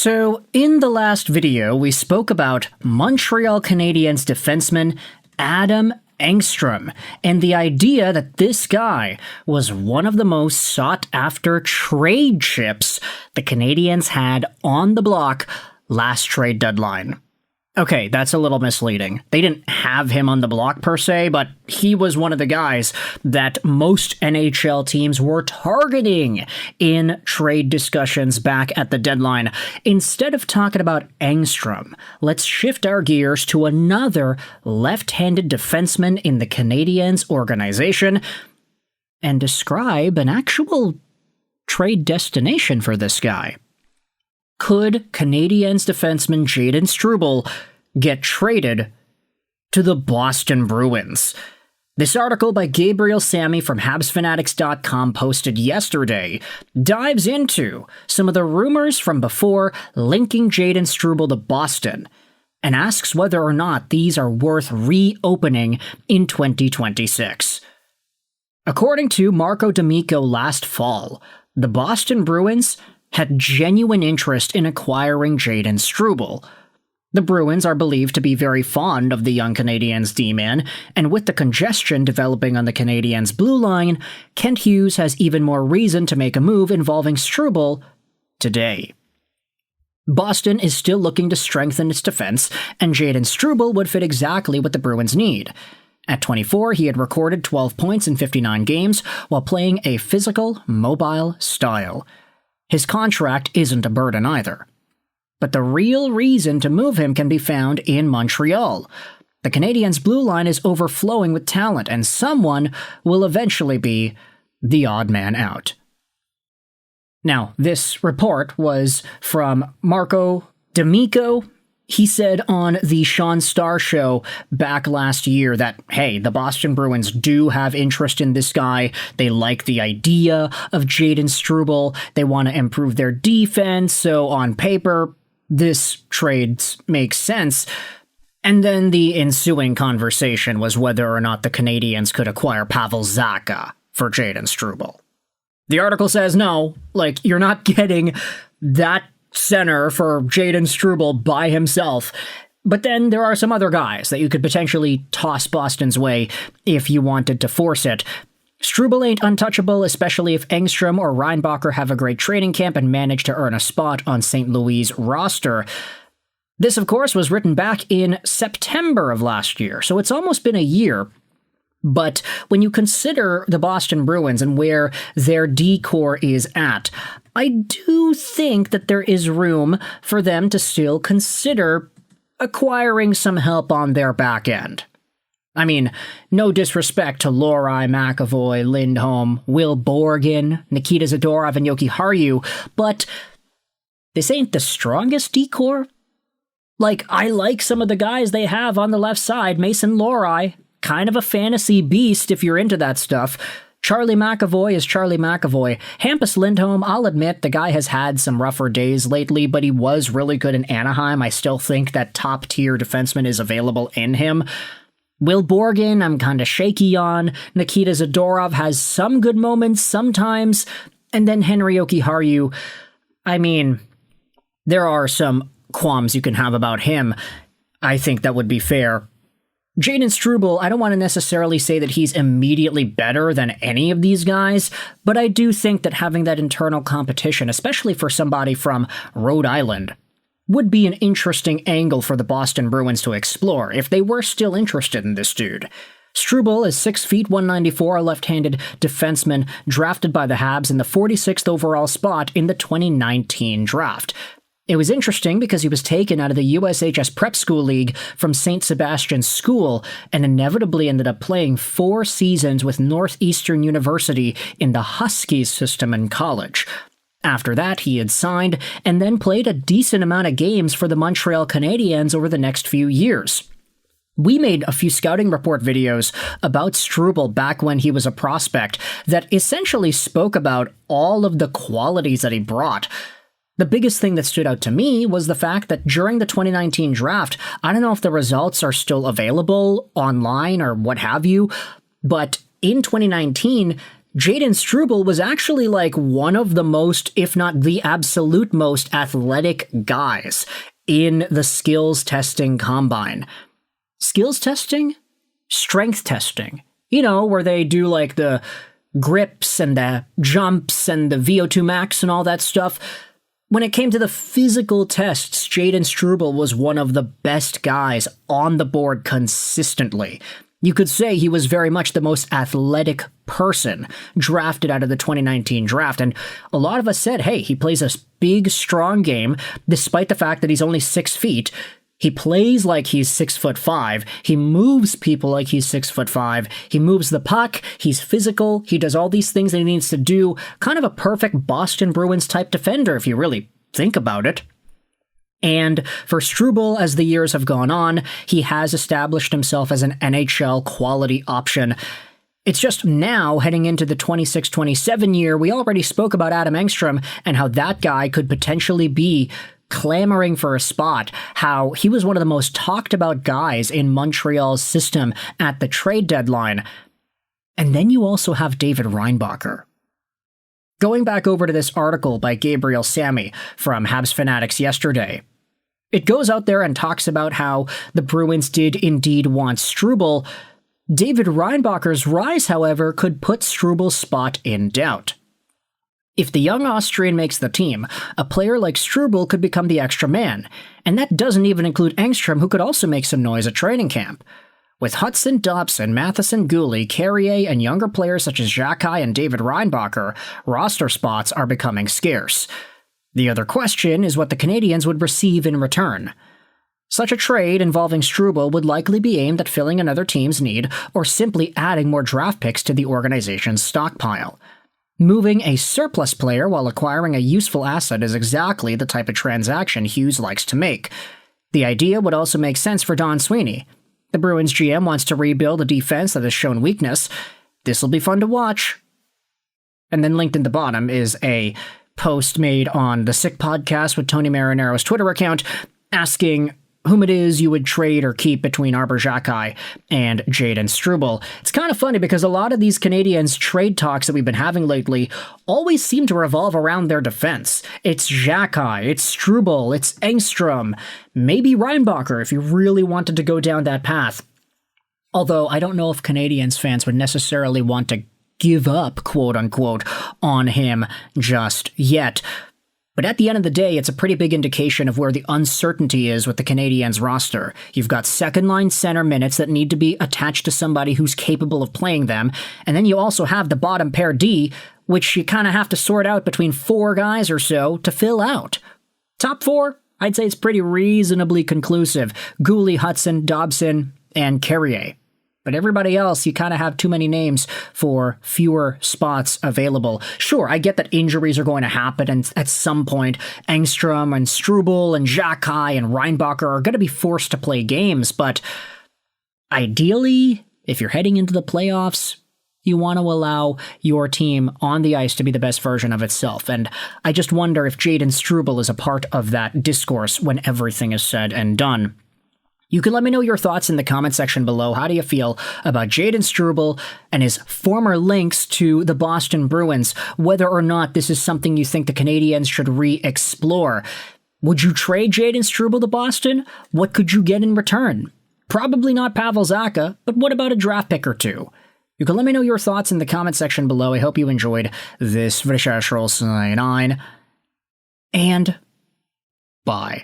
So, in the last video, we spoke about Montreal Canadiens defenseman Adam Engstrom and the idea that this guy was one of the most sought-after trade chips the Canadiens had on the block last trade deadline. Okay, that's a little misleading. They didn't have him on the block per se, but he was one of the guys that most NHL teams were targeting in trade discussions back at the deadline. Instead of talking about Engstrom, let's shift our gears to another left-handed defenseman in the Canadiens organization and describe an actual trade destination for this guy. Could Canadiens defenseman Jayden Struble get traded to the Boston Bruins? This article by Gabriel Sammy from HabsFanatics.com posted yesterday dives into some of the rumors from before linking Jayden Struble to Boston and asks whether or not these are worth reopening in 2026. According to Marco D'Amico last fall, the Boston Bruins had genuine interest in acquiring Jayden Struble. The Bruins are believed to be very fond of the young Canadiens D-man, and with the congestion developing on the Canadiens' blue line, Kent Hughes has even more reason to make a move involving Struble today. Boston is still looking to strengthen its defense, and Jayden Struble would fit exactly what the Bruins need. At 24, he had recorded 12 points in 59 games while playing a physical, mobile style. His contract isn't a burden either. But the real reason to move him can be found in Montreal. The Canadiens' blue line is overflowing with talent, and someone will eventually be the odd man out. Now, this report was from Marco D'Amico. He said on the Sean Starr show back last year that, hey, the Boston Bruins do have interest in this guy. They like the idea of Jayden Struble. They want to improve their defense. So on paper, this trade makes sense. And then the ensuing conversation was whether or not the Canadiens could acquire Pavel Zacha for Jayden Struble. The article says no, you're not getting that center for Jayden Struble by himself. But then there are some other guys that you could potentially toss Boston's way if you wanted to force it. Struble ain't untouchable, especially if Engstrom or Reinbacher have a great training camp and manage to earn a spot on St. Louis' roster. This, of course, was written back in September of last year, so it's almost been a year. But when you consider the Boston Bruins and where their D-core is at, I do think that there is room for them to still consider acquiring some help on their back end. I mean, no disrespect to Lohrei, McAvoy, Lindholm, Will Borgen, Nikita Zadorov, and Yoki Haru, but this ain't the strongest D-core. I like some of the guys they have on the left side. Mason Lohrei, kind of a fantasy beast if you're into that stuff. Charlie McAvoy is Charlie McAvoy. Hampus Lindholm, I'll admit the guy has had some rougher days lately, but he was really good in Anaheim. I still think that top-tier defenseman is available in him. Will Borgen, I'm kind of shaky on. Nikita Zadorov has some good moments sometimes. And then Henry Jokiharju, I mean, there are some qualms you can have about him. I think that would be fair. Jayden Struble, I don't want to necessarily say that he's immediately better than any of these guys, but I do think that having that internal competition, especially for somebody from Rhode Island, would be an interesting angle for the Boston Bruins to explore if they were still interested in this dude. Struble is 6 feet 194, a left-handed defenseman drafted by the Habs in the 46th overall spot in the 2019 draft. It was interesting because he was taken out of the USHS Prep School League from St. Sebastian's School and inevitably ended up playing 4 seasons with Northeastern University in the Huskies system in college. After that, he had signed and then played a decent amount of games for the Montreal Canadiens over the next few years. We made a few scouting report videos about Struble back when he was a prospect that essentially spoke about all of the qualities that he brought. The biggest thing that stood out to me was the fact that during the 2019 draft, I don't know if the results are still available online or what have you, but in 2019, Jayden Struble was actually like one of the most, if not the absolute most athletic guys in the skills testing combine. Skills testing? Strength testing. You know, where they do like the grips and the jumps and the VO2 max and all that stuff. When it came to the physical tests, Jayden Struble was one of the best guys on the board consistently. You could say he was very much the most athletic person drafted out of the 2019 draft, and a lot of us said, hey, he plays a big, strong game, despite the fact that he's only 6 feet. He plays like he's 6'5". He moves people like he's 6'5". He moves the puck. He's physical. He does all these things that he needs to do. Kind of a perfect Boston Bruins type defender, if you really think about it. And for Struble, as the years have gone on, he has established himself as an NHL quality option. It's just now, heading into the 26-27 year, we already spoke about Adam Engstrom and how that guy could potentially be clamoring for a spot, how he was one of the most talked about guys in Montreal's system at the trade deadline. And then you also have David Reinbacher. Going back over to this article by Gabriel Sammy from Habs Fanatics yesterday, it goes out there and talks about how the Bruins did indeed want Struble. David Reinbacher's rise, however, could put Struble's spot in doubt. If the young Austrian makes the team, a player like Struble could become the extra man, and that doesn't even include Engstrom, who could also make some noise at training camp. With Hudson, Dobson, Matheson, Goulet, Carrier, and younger players such as Xhekaj and David Reinbacher, roster spots are becoming scarce. The other question is what the Canadiens would receive in return. Such a trade involving Struble would likely be aimed at filling another team's need or simply adding more draft picks to the organization's stockpile. Moving a surplus player while acquiring a useful asset is exactly the type of transaction Hughes likes to make. The idea would also make sense for Don Sweeney. The Bruins GM wants to rebuild a defense that has shown weakness. This'll be fun to watch. And then linked in the bottom is a post made on the Sick Podcast with Tony Marinaro's Twitter account asking whom it is you would trade or keep between Arber Xhekaj and Jayden Struble. It's kind of funny because a lot of these Canadiens trade talks that we've been having lately always seem to revolve around their defense. It's Xhekaj, it's Struble, it's Engstrom, maybe Reinbacher if you really wanted to go down that path. Although I don't know if Canadiens fans would necessarily want to give up, quote-unquote, on him just yet. But at the end of the day, it's a pretty big indication of where the uncertainty is with the Canadiens roster. You've got second-line center minutes that need to be attached to somebody who's capable of playing them, and then you also have the bottom pair D, which you kind of have to sort out between 4 guys or so to fill out. Top 4, I'd say it's pretty reasonably conclusive. Goulet, Hudson, Dobson, and Carrier. But everybody else, you kind of have too many names for fewer spots available. Sure, I get that injuries are going to happen, and at some point, Engstrom and Struble and Xhekaj and Reinbacher are going to be forced to play games, but ideally, if you're heading into the playoffs, you want to allow your team on the ice to be the best version of itself, and I just wonder if Jayden Struble is a part of that discourse when everything is said and done. You can let me know your thoughts in the comment section below. How do you feel about Jayden Struble and his former links to the Boston Bruins, whether or not this is something you think the Canadiens should re-explore? Would you trade Jayden Struble to Boston? What could you get in return? Probably not Pavel Zacha, but what about a draft pick or two? You can let me know your thoughts in the comment section below. I hope you enjoyed this Recherche 9, and bye.